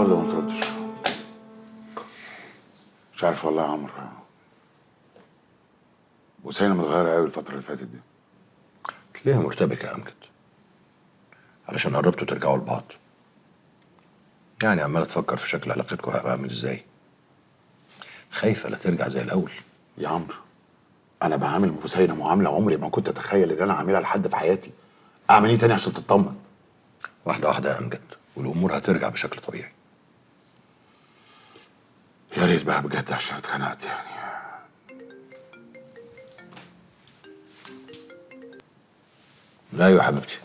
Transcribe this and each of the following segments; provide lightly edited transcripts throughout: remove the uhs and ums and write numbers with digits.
ولا ما تردش؟ مش عارف والله يا عمرو. وسينة متغيرة قوي الفترة اللي فاتت دي. تلاقيها مرتبكة يا أمجد، علشان قربتوا ترجعوا لبعض. يعني عمالة تفكر في شكل علاقتكم هيبقى عامل ازاي. خايفة لا ترجع زي الأول. يا عمرو، أنا بعامل حسينة معاملة عمري ما كنت أتخيل إن أنا أعملها لحد في حياتي. أعمل إيه تاني عشان تطمن؟ واحدة واحدة يا أمجد، والأمور هترجع بشكل طبيعي. يا ريت بقى بجد عشان اتخنقت يعني. لا يا حبيبتي،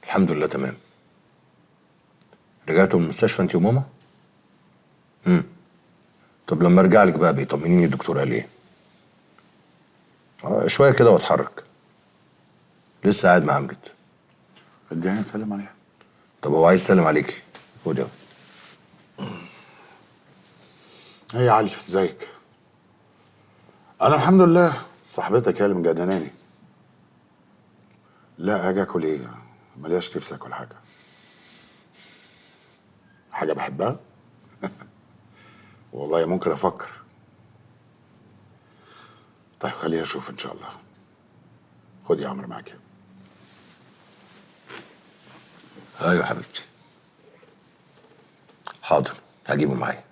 الحمد لله تمام. رجعتوا من المستشفى انت وماما؟ طب لما ارجع لك بقى بيطمنيني الدكتور قال ايه؟ شويه كده واتحرك. لسه قاعد مع امجد. اديني نسلم عليها. طب هو عايز يسلم عليكي. خد اهو. ايه يا علي، ازيك؟ انا الحمد لله. صاحبتك هي اللي مجنناني. لا اجي اكل ايه؟ ملياش نفسي اكل حاجه. حاجه بحبها. والله ممكن افكر. طيب خليني اشوف ان شاء الله. خد يا عمرو معاك. ايوه يا حبيبتي، حاضر هجيبه معايا.